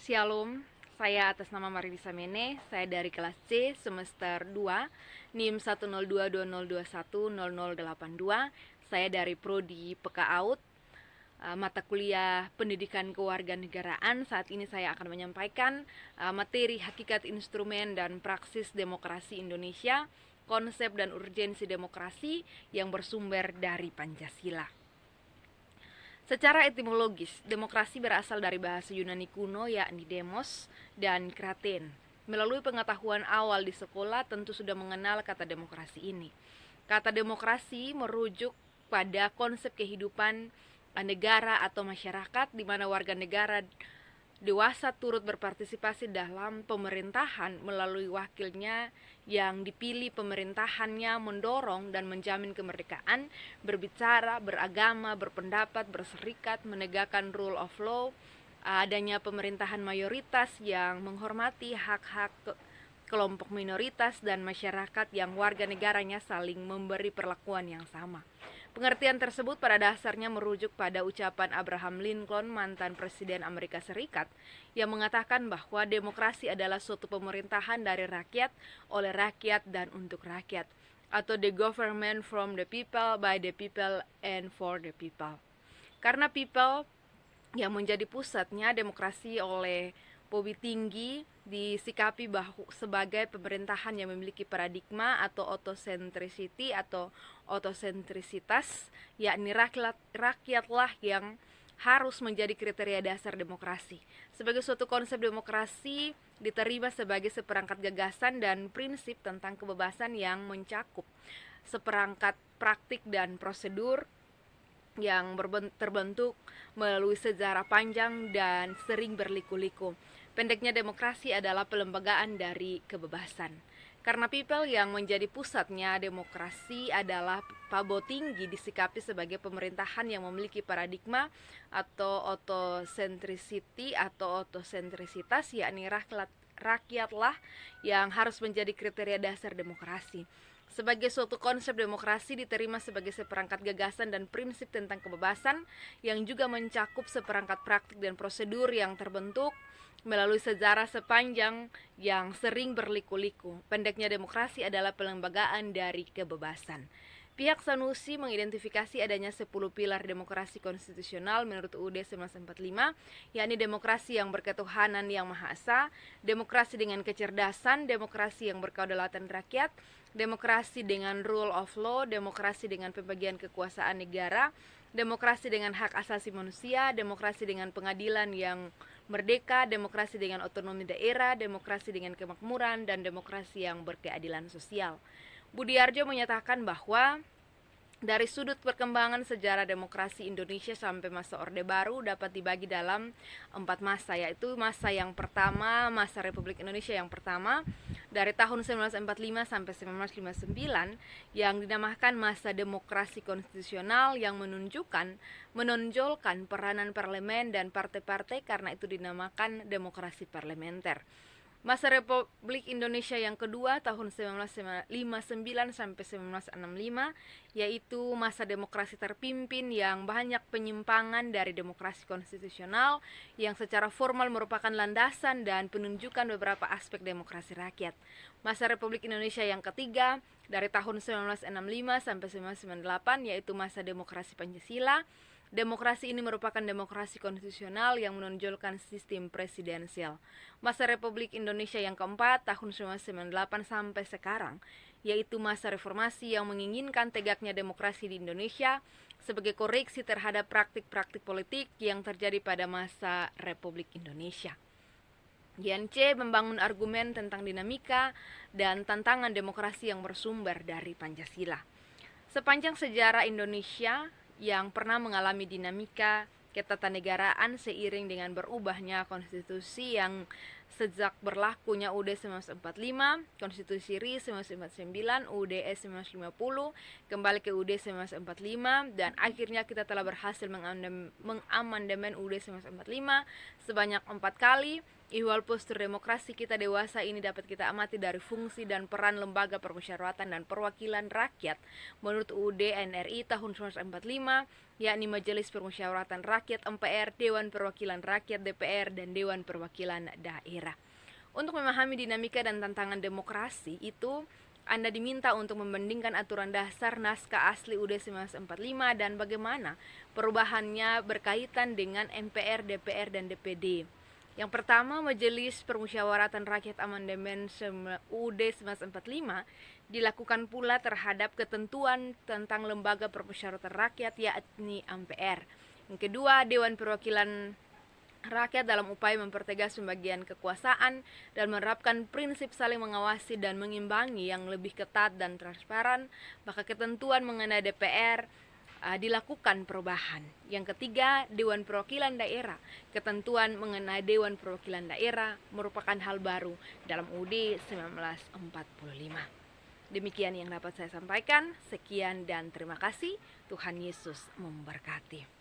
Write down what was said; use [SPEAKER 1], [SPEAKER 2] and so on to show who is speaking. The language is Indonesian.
[SPEAKER 1] Shalom, saya atas nama Marilisa Mene, saya dari kelas C semester 2, NIM 10220210082. Saya dari Prodi PKAUD, mata kuliah Pendidikan Kewarganegaraan. Saat ini saya akan menyampaikan materi hakikat instrumen dan praksis demokrasi Indonesia, konsep dan urgensi demokrasi yang bersumber dari Pancasila. Secara etimologis, demokrasi berasal dari bahasa Yunani kuno yakni demos dan kraten. Melalui pengetahuan awal di sekolah tentu sudah mengenal kata demokrasi ini. Kata demokrasi merujuk pada konsep kehidupan negara atau masyarakat di mana warga negara dewasa turut berpartisipasi dalam pemerintahan melalui wakilnya yang dipilih pemerintahannya mendorong dan menjamin kemerdekaan, berbicara, beragama, berpendapat, berserikat, menegakkan rule of law, adanya pemerintahan mayoritas yang menghormati hak-hak kelompok minoritas dan masyarakat yang warga negaranya saling memberi perlakuan yang sama. Pengertian tersebut pada dasarnya merujuk pada ucapan Abraham Lincoln, mantan Presiden Amerika Serikat, yang mengatakan bahwa demokrasi adalah suatu pemerintahan dari rakyat, oleh rakyat, dan untuk rakyat, atau the government from the people, by the people, and for the people. Karena people yang menjadi pusatnya, demokrasi oleh Bobby Tinggi disikapi sebagai pemerintahan yang memiliki paradigma atau autocentricity atau autosentrisitas, yakni rakyatlah yang harus menjadi kriteria dasar demokrasi. Sebagai suatu konsep demokrasi diterima sebagai seperangkat gagasan dan prinsip tentang kebebasan yang mencakup seperangkat praktik dan prosedur yang terbentuk melalui sejarah panjang dan sering berliku-liku. Pendeknya, demokrasi adalah pelembagaan dari kebebasan. Karena people yang menjadi pusatnya, demokrasi adalah Pabo Tinggi disikapi sebagai pemerintahan yang memiliki paradigma atau autocentricity atau autosentrisitas, yakni rakyatlah yang harus menjadi kriteria dasar demokrasi. Sebagai suatu konsep, demokrasi diterima sebagai seperangkat gagasan dan prinsip tentang kebebasan yang juga mencakup seperangkat praktik dan prosedur yang terbentuk melalui sejarah sepanjang yang sering berliku-liku. Pendeknya, demokrasi adalah pelembagaan dari kebebasan. Pihak Sanusi mengidentifikasi adanya 10 pilar demokrasi konstitusional menurut UUD 1945, yakni demokrasi yang berketuhanan yang Maha Esa, demokrasi dengan kecerdasan, demokrasi yang berkedaulatan rakyat, demokrasi dengan rule of law, demokrasi dengan pembagian kekuasaan negara, demokrasi dengan hak asasi manusia, demokrasi dengan pengadilan yang merdeka, demokrasi dengan otonomi daerah, demokrasi dengan kemakmuran, dan demokrasi yang berkeadilan sosial. Budiarjo menyatakan bahwa dari sudut perkembangan sejarah demokrasi Indonesia sampai masa Orde Baru dapat dibagi dalam 4 masa, yaitu masa yang pertama, masa Republik Indonesia yang pertama, dari tahun 1945 sampai 1959, yang dinamakan masa demokrasi konstitusional yang menonjolkan peranan parlemen dan partai-partai, karena itu dinamakan demokrasi parlementer. Masa Republik Indonesia yang kedua tahun 1959 sampai 1965, yaitu masa demokrasi terpimpin yang banyak penyimpangan dari demokrasi konstitusional yang secara formal merupakan landasan dan penunjukan beberapa aspek demokrasi rakyat. Masa Republik Indonesia yang ketiga dari tahun 1965 sampai 1998, yaitu masa demokrasi Pancasila. Demokrasi ini merupakan demokrasi konstitusional yang menonjolkan sistem presidensial. Masa Republik Indonesia yang keempat tahun 1998 sampai sekarang, yaitu masa reformasi yang menginginkan tegaknya demokrasi di Indonesia sebagai koreksi terhadap praktik-praktik politik yang terjadi pada masa Republik Indonesia. YNC membangun argumen tentang dinamika dan tantangan demokrasi yang bersumber dari Pancasila. Sepanjang sejarah Indonesia yang pernah mengalami dinamika ketatanegaraan seiring dengan berubahnya konstitusi yang sejak berlakunya UUD 1945, Konstitusi RI 1949, UUD 1950, kembali ke UUD 1945, dan akhirnya kita telah berhasil mengamandemen UUD 1945 sebanyak 4 kali Ihwal postur demokrasi kita dewasa ini dapat kita amati dari fungsi dan peran lembaga permusyawaratan dan perwakilan rakyat menurut UUD NRI tahun 1945, yakni Majelis Permusyawaratan Rakyat MPR, Dewan Perwakilan Rakyat DPR, dan Dewan Perwakilan Daerah. Untuk memahami dinamika dan tantangan demokrasi itu, Anda diminta untuk membandingkan aturan dasar naskah asli UUD 1945 dan bagaimana perubahannya berkaitan dengan MPR, DPR, dan DPD. Yang pertama, Majelis Permusyawaratan Rakyat Amandemen UUD 1945 dilakukan pula terhadap ketentuan tentang lembaga permusyawaratan rakyat, yakni MPR. Yang kedua, Dewan Perwakilan Rakyat dalam upaya mempertegas pembagian kekuasaan dan menerapkan prinsip saling mengawasi dan mengimbangi yang lebih ketat dan transparan, maka ketentuan mengenai DPR dilakukan perubahan. Yang ketiga, Dewan Perwakilan Daerah. Ketentuan mengenai Dewan Perwakilan Daerah merupakan hal baru dalam UUD 1945. Demikian yang dapat saya sampaikan. Sekian dan terima kasih. Tuhan Yesus memberkati.